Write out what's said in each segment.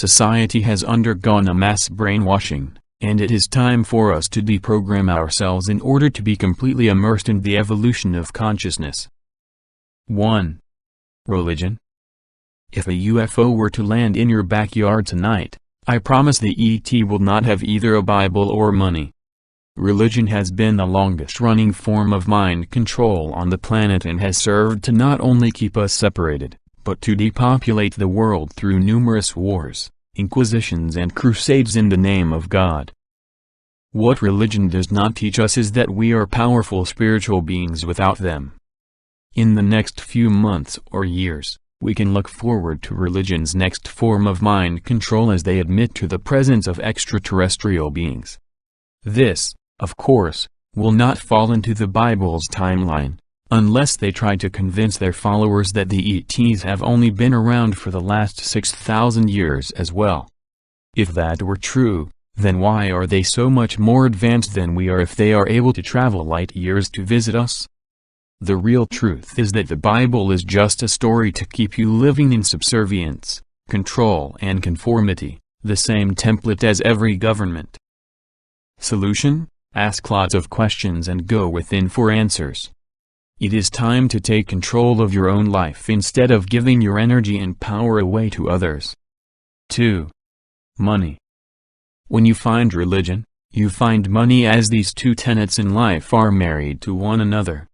Society has undergone a mass brainwashing, and it is time for us to deprogram ourselves in order to be completely immersed in the evolution of consciousness. 1. Religion. If a UFO were to land in your backyard tonight, I promise the ET will not have either a Bible or money. Religion has been the longest-running form of mind control on the planet and has served to not only keep us separated, but to depopulate the world through numerous wars, inquisitions and crusades in the name of God. What religion does not teach us is that we are powerful spiritual beings without them. In the next few months or years, we can look forward to religion's next form of mind control as they admit to the presence of extraterrestrial beings. This, of course, will not fall into the Bible's timeline, unless they try to convince their followers that the ETs have only been around for the last 6,000 years as well. If that were true, then why are they so much more advanced than we are if they are able to travel light years to visit us? The real truth is that the Bible is just a story to keep you living in subservience, control and conformity, the same template as every government. Solution? Ask lots of questions and go within for answers. It is time to take control of your own life instead of giving your energy and power away to others. 2. Money. When you find religion, you find money, as these two tenets in life are married to one another.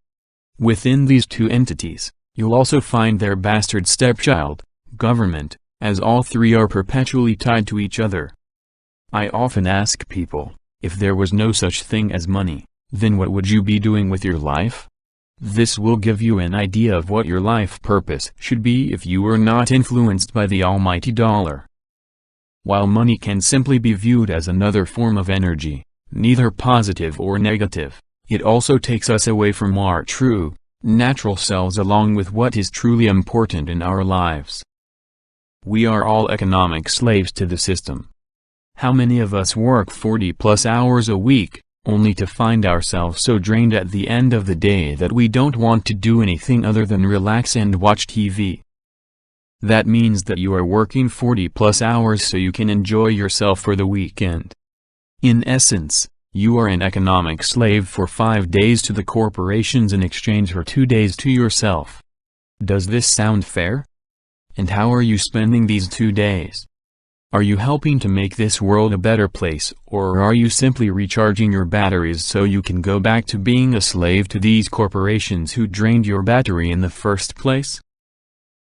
Within these two entities, you'll also find their bastard stepchild, government, as all three are perpetually tied to each other. I often ask people, if there was no such thing as money, then what would you be doing with your life? This will give you an idea of what your life purpose should be if you were not influenced by the almighty dollar. While money can simply be viewed as another form of energy, neither positive or negative, it also takes us away from our true, natural selves along with what is truly important in our lives. We are all economic slaves to the system. How many of us work 40+ hours a week, only to find ourselves so drained at the end of the day that we don't want to do anything other than relax and watch TV? That means that you are working 40+ hours so you can enjoy yourself for the weekend. In essence, you are an economic slave for 5 days to the corporations in exchange for 2 days to yourself. Does this sound fair? And how are you spending these 2 days? Are you helping to make this world a better place, or are you simply recharging your batteries so you can go back to being a slave to these corporations who drained your battery in the first place?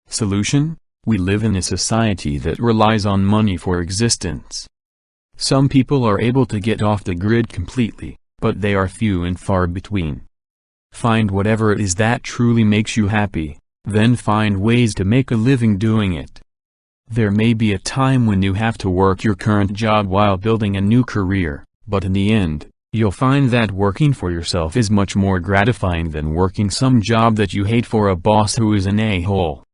Solution? We live in a society that relies on money for existence. Some people are able to get off the grid completely, but they are few and far between. Find whatever it is that truly makes you happy, then find ways to make a living doing it. There may be a time when you have to work your current job while building a new career, but in the end, you'll find that working for yourself is much more gratifying than working some job that you hate for a boss who is an a-hole.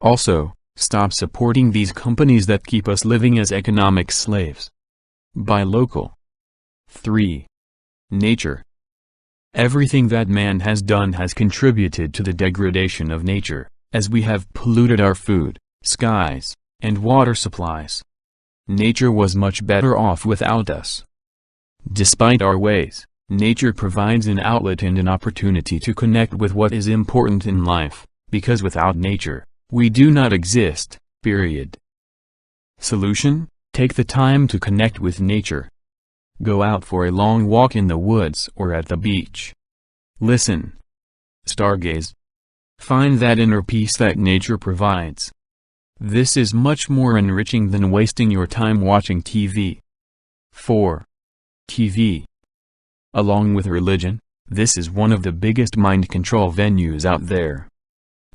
Also, stop supporting these companies that keep us living as economic slaves. Buy local. 3. Nature. Everything that man has done has contributed to the degradation of nature, as we have polluted our food, skies, and water supplies. Nature was much better off without us. Despite our ways, nature provides an outlet and an opportunity to connect with what is important in life, because without nature, we do not exist, period. Solution? Take the time to connect with nature. Go out for a long walk in the woods or at the beach. Listen. Stargaze. Find that inner peace that nature provides. This is much more enriching than wasting your time watching TV. 4. TV. Along with religion, this is one of the biggest mind control venues out there.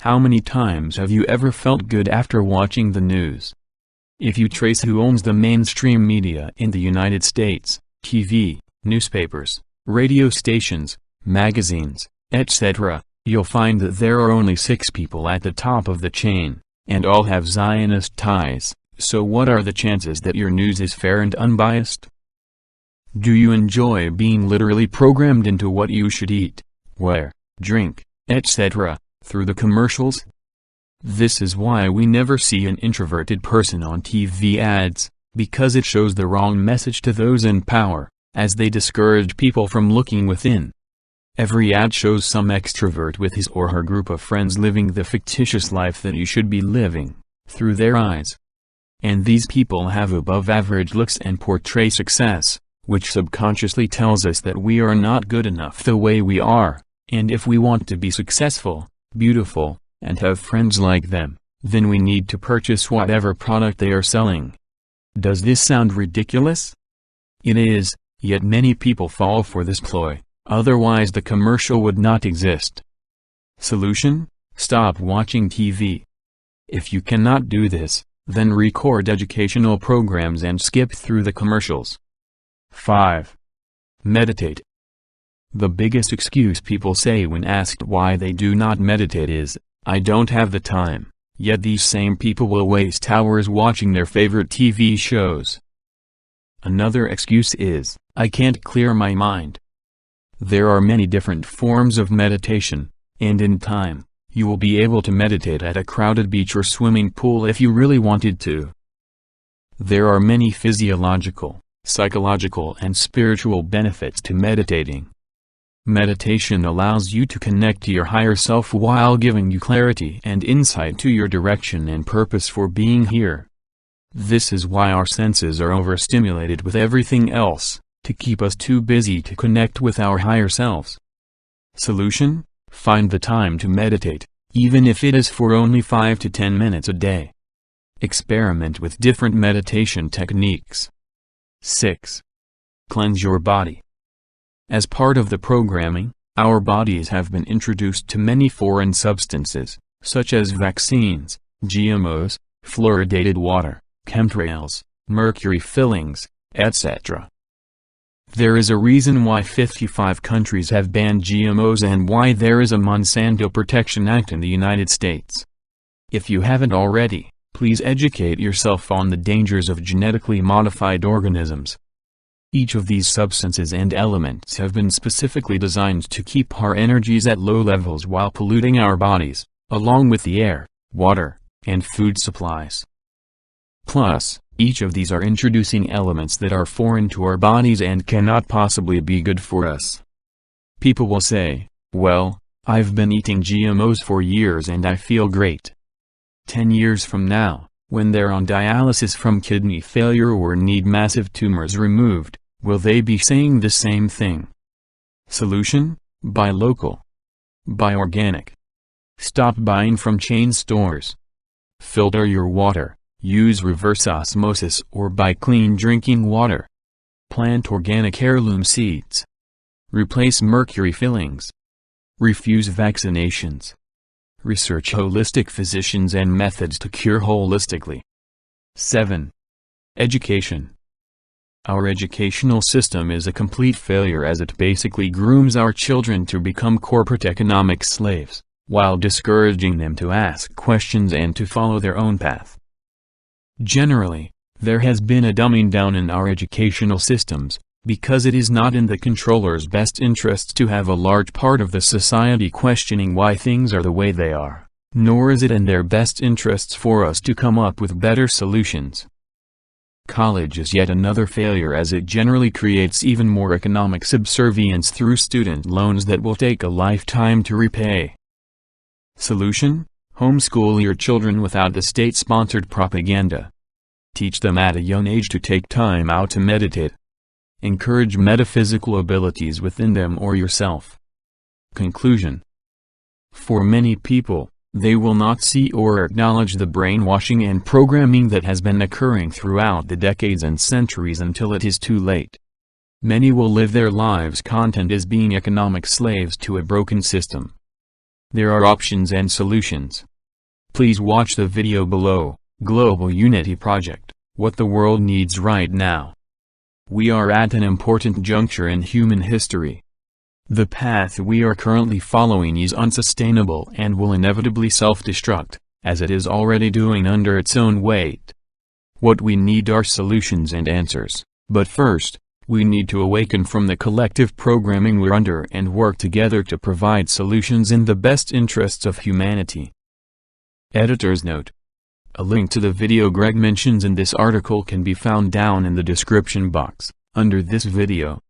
How many times have you ever felt good after watching the news? If you trace who owns the mainstream media in the United States, TV, newspapers, radio stations, magazines, etc., you'll find that there are only 6 people at the top of the chain, and all have Zionist ties. So what are the chances that your news is fair and unbiased? Do you enjoy being literally programmed into what you should eat, wear, drink, etc., through the commercials? This is why we never see an introverted person on TV ads, because it shows the wrong message to those in power, as they discourage people from looking within. Every ad shows some extrovert with his or her group of friends living the fictitious life that you should be living, through their eyes. And these people have above-average looks and portray success, which subconsciously tells us that we are not good enough the way we are, and if we want to be successful, beautiful, and have friends like them, then we need to purchase whatever product they are selling. Does this sound ridiculous? It is, yet many people fall for this ploy, otherwise the commercial would not exist. Solution? Stop watching TV. If you cannot do this, then record educational programs and skip through the commercials. 5. Meditate. The biggest excuse people say when asked why they do not meditate is, "I don't have the time," yet these same people will waste hours watching their favorite TV shows. Another excuse is, "I can't clear my mind." There are many different forms of meditation, and in time, you will be able to meditate at a crowded beach or swimming pool if you really wanted to. There are many physiological, psychological and spiritual benefits to meditating. Meditation allows you to connect to your higher self while giving you clarity and insight to your direction and purpose for being here. This is why our senses are overstimulated with everything else, to keep us too busy to connect with our higher selves. Solution? Find the time to meditate, even if it is for only 5 to 10 minutes a day. Experiment with different meditation techniques. 6. Cleanse your body. As part of the programming, our bodies have been introduced to many foreign substances, such as vaccines, GMOs, fluoridated water, chemtrails, mercury fillings, etc. There is a reason why 55 countries have banned GMOs and why there is a Monsanto Protection Act in the United States. If you haven't already, please educate yourself on the dangers of genetically modified organisms. Each of these substances and elements have been specifically designed to keep our energies at low levels while polluting our bodies, along with the air, water, and food supplies. Plus, each of these are introducing elements that are foreign to our bodies and cannot possibly be good for us. People will say, "Well, I've been eating GMOs for years and I feel great." 10 years from now, when they're on dialysis from kidney failure or need massive tumors removed, will they be saying the same thing? Solution? Buy local. Buy organic. Stop buying from chain stores. Filter your water, use reverse osmosis or buy clean drinking water. Plant organic heirloom seeds. Replace mercury fillings. Refuse vaccinations. Research holistic physicians and methods to cure holistically. 7. Education. Our educational system is a complete failure as it basically grooms our children to become corporate economic slaves, while discouraging them to ask questions and to follow their own path. Generally, there has been a dumbing down in our educational systems, because it is not in the controller's best interests to have a large part of the society questioning why things are the way they are, nor is it in their best interests for us to come up with better solutions. College is yet another failure as it generally creates even more economic subservience through student loans that will take a lifetime to repay. Solution? Homeschool your children without the state-sponsored propaganda. Teach them at a young age to take time out to meditate. Encourage metaphysical abilities within them or yourself. Conclusion. For many people, they will not see or acknowledge the brainwashing and programming that has been occurring throughout the decades and centuries until it is too late. Many will live their lives content as being economic slaves to a broken system. There are options and solutions. Please watch the video below, Global Unity Project, What the World Needs Right Now. We are at an important juncture in human history. The path we are currently following is unsustainable and will inevitably self-destruct, as it is already doing under its own weight. What we need are solutions and answers, but first, we need to awaken from the collective programming we're under and work together to provide solutions in the best interests of humanity. Editor's note: a link to the video Gregg mentions in this article can be found down in the description box, under this video.